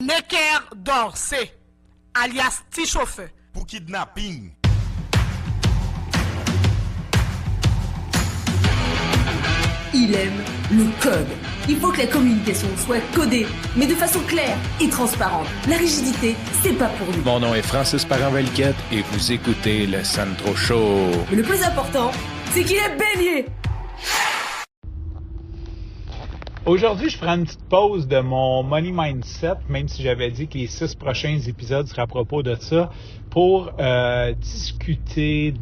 Necker Dorsey, alias T-Chauffeur. Pour kidnapping. Il aime le code. Il faut que la communication soit codée, mais de façon claire et transparente. La rigidité, c'est pas pour nous. Mon nom est Francis Parent-Valquette et vous écoutez le Sandro Show. Mais le plus important, c'est qu'il est bélier. Aujourd'hui, je ferai une petite pause de mon Money Mindset, même si j'avais dit que les 6 prochains épisodes seraient à propos de ça, pour discuter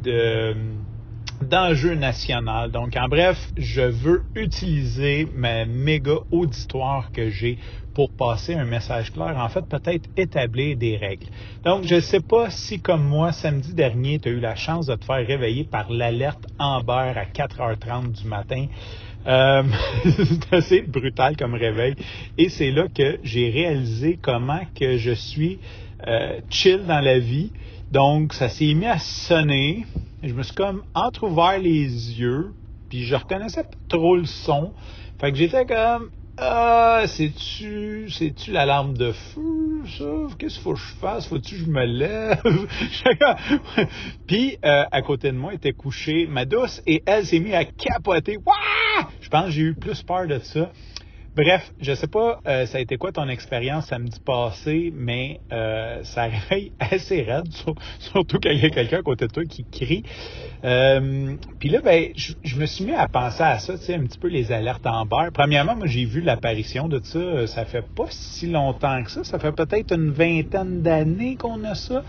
d'enjeux nationaux. Donc, en bref, je veux utiliser ma méga auditoire que j'ai pour passer un message clair. En fait, peut-être établir des règles. Donc, je ne sais pas si, comme moi, samedi dernier, tu as eu la chance de te faire réveiller par l'alerte Amber à 4h30 du matin. C'est assez brutal comme réveil. Et c'est là que j'ai réalisé comment que je suis chill dans la vie. Donc, ça s'est mis à sonner. Je me suis comme entrouvert les yeux. Puis je reconnaissais pas trop le son. Fait que j'étais comme... c'est-tu l'alarme de feu, ça? Qu'est-ce qu'il faut que je fasse? Faut-tu que je me lève? Puis, à côté de moi, était couchée ma douce et elle s'est mise à capoter. Wouah! Je pense que j'ai eu plus peur de ça. Bref, je sais pas ça a été quoi ton expérience samedi passé, mais ça réveille assez raide, surtout quand il y a quelqu'un à côté de toi qui crie. Puis là, ben, je me suis mis à penser à ça, tu sais, un petit peu les alertes Amber. Premièrement, moi, j'ai vu l'apparition de ça, ça fait pas si longtemps que ça fait peut-être une 20aine d'années qu'on a ça.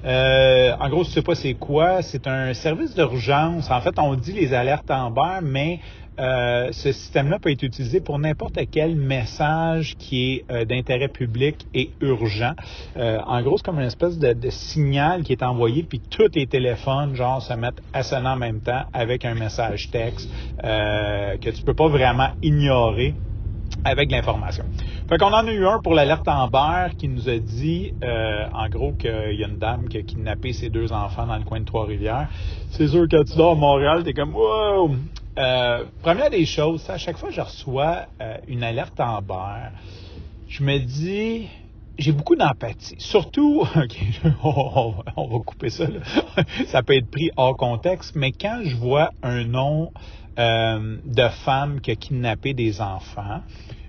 En gros, si tu sais pas c'est quoi, c'est un service d'urgence. En fait, on dit les alertes Amber, mais ce système-là peut être utilisé pour n'importe quel message qui est d'intérêt public et urgent. En gros, c'est comme une espèce de signal qui est envoyé, puis tous les téléphones, genre, se mettent à sonner en même temps avec un message texte que tu peux pas vraiment ignorer avec de l'information. Fait qu'on en a eu un pour l'alerte Amber qui nous a dit, en gros, qu'il y a une dame qui a kidnappé ses 2 enfants dans le coin de Trois-Rivières. C'est sûr que tu dors à Montréal, t'es comme « wow ». Première des choses, à chaque fois que je reçois une alerte Amber, je me dis, j'ai beaucoup d'empathie. Surtout, on va couper ça, là. Ça peut être pris hors contexte, mais quand je vois un nom de femme qui a kidnappé des enfants,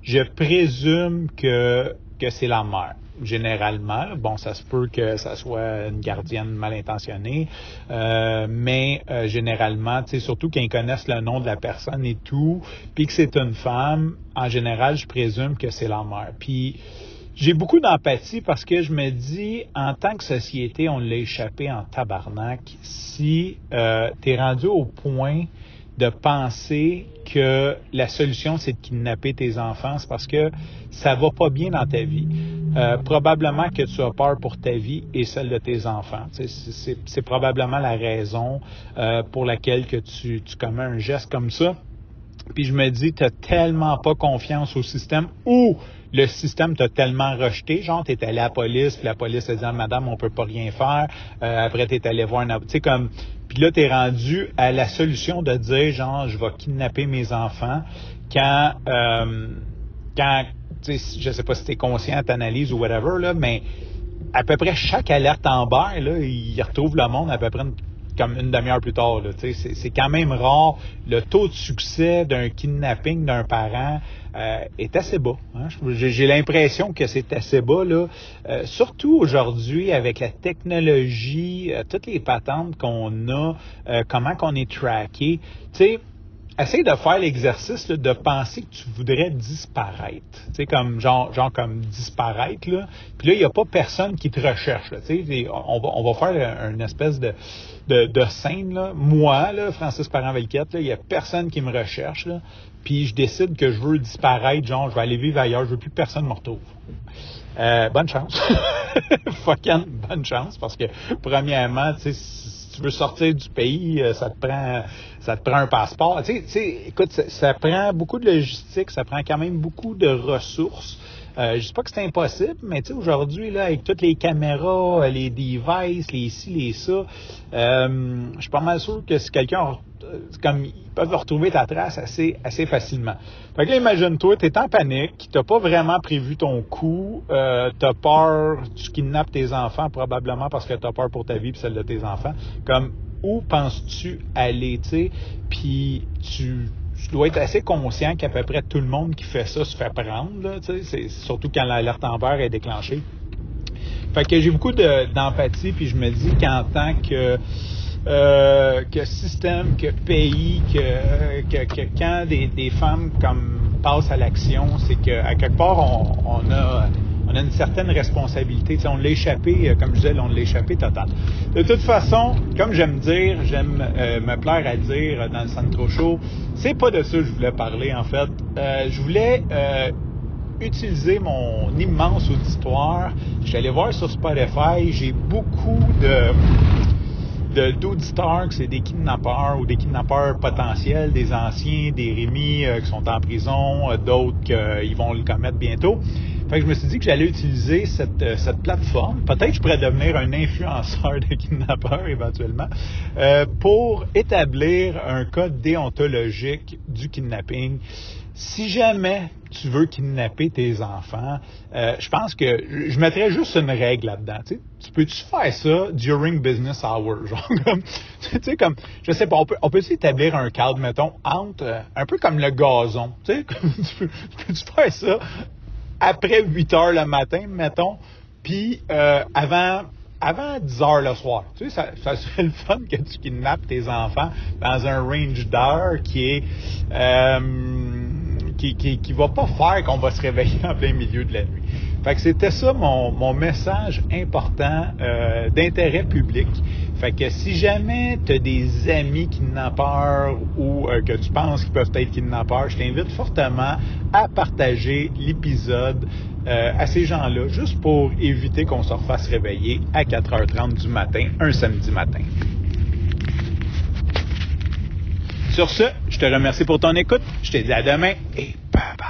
je présume que c'est la mère. Généralement, bon, ça se peut que ça soit une gardienne mal intentionnée, mais généralement, tu sais, surtout quand ils connaissent le nom de la personne et tout, puis que c'est une femme, en général, je présume que c'est la mère. Puis j'ai beaucoup d'empathie parce que je me dis, en tant que société, on l'a échappé en tabarnak. Si t'es rendu au point de penser que la solution, c'est de kidnapper tes enfants, c'est parce que ça va pas bien dans ta vie. Probablement que tu as peur pour ta vie et celle de tes enfants. C'est probablement la raison pour laquelle que tu commets un geste comme ça. Puis je me dis, tu n'as tellement pas confiance au système ou le système t'a tellement rejeté, genre t'es allé à la police, puis la police a dit « Madame, on peut pas rien faire », après t'es allé voir un avocat, tu sais comme, puis là t'es rendu à la solution de dire genre « Je vais kidnapper mes enfants » quand tu sais, je sais pas si t'es conscient, t'analyses ou whatever, là, mais à peu près chaque alerte Amber, là, il retrouve le monde à peu près comme une demi-heure plus tard. Là, c'est quand même rare. Le taux de succès d'un kidnapping d'un parent est assez bas. Hein? J'ai l'impression que c'est assez bas. Là. Surtout aujourd'hui, avec la technologie, toutes les patentes qu'on a, comment qu'on est tracké. Tu sais, essaye de faire l'exercice là, de penser que tu voudrais disparaître. Tu sais, comme genre comme disparaître, là. Puis là, il n'y a pas personne qui te recherche. Là, tu sais, on va faire une espèce de scène. Là. Moi, là, Francis Parent-Valquette, il n'y a personne qui me recherche. Là. Puis je décide que je veux disparaître, genre je vais aller vivre ailleurs, je veux plus que personne me retrouve. Bonne chance. Fucking bonne chance, parce que premièrement, tu sais, si tu veux sortir du pays, ça te prend un passeport. Tu sais, écoute, ça prend beaucoup de logistique, ça prend quand même beaucoup de ressources. Je dis pas que c'est impossible, mais tu sais, aujourd'hui, là, avec toutes les caméras, les devices, les ci, les ça, je suis pas mal sûr que si quelqu'un comme ils peuvent retrouver ta trace assez facilement. Fait que là, imagine-toi, t'es en panique, t'as pas vraiment prévu ton coup, t'as peur, tu kidnappes tes enfants probablement parce que t'as peur pour ta vie et celle de tes enfants. Comme, où penses-tu aller, tu sais? Puis tu dois être assez conscient qu'à peu près tout le monde qui fait ça se fait prendre, là, tu sais, c'est surtout quand l'alerte Amber est déclenchée. Fait que j'ai beaucoup d'empathie, puis je me dis qu'en tant que système, que pays, que quand des femmes comme passent à l'action, c'est qu'à quelque part on a une certaine responsabilité. Tu sais, on l'a échappé, comme je disais, on l'a échappé total. De toute façon, comme j'aime me plaire à dire dans le Sandro Show, c'est pas de ça que je voulais parler en fait. Je voulais utiliser mon immense auditoire. Je suis allé voir sur Spotify, j'ai beaucoup d'auditeurs que c'est des kidnappeurs ou des kidnappeurs potentiels, des anciens, des Rémi qui sont en prison, d'autres qui vont le commettre bientôt. Fait que je me suis dit que j'allais utiliser cette plateforme. Peut-être que je pourrais devenir un influenceur de kidnappeurs éventuellement pour établir un code déontologique du kidnapping. Si jamais tu veux kidnapper tes enfants, je pense que je mettrais juste une règle là-dedans. Tu peux-tu faire ça during business hours? Genre comme, tu sais, comme, je sais pas, on peut établir un cadre, mettons, entre, un peu comme le gazon. Tu sais, tu peux-tu faire ça après 8 heures le matin, mettons, puis avant 10 heures le soir. Tu sais, ça serait le fun que tu kidnappes tes enfants dans un range d'heures qui est qui va pas faire qu'on va se réveiller en plein milieu de la nuit. Fait que c'était ça mon message important d'intérêt public. Fait que si jamais tu as des amis kidnappeurs ou que tu penses qu'ils peuvent être kidnappeurs, je t'invite fortement à partager l'épisode à ces gens-là, juste pour éviter qu'on se refasse réveiller à 4h30 du matin, un samedi matin. Sur ce, je te remercie pour ton écoute. Je te dis à demain et bye bye.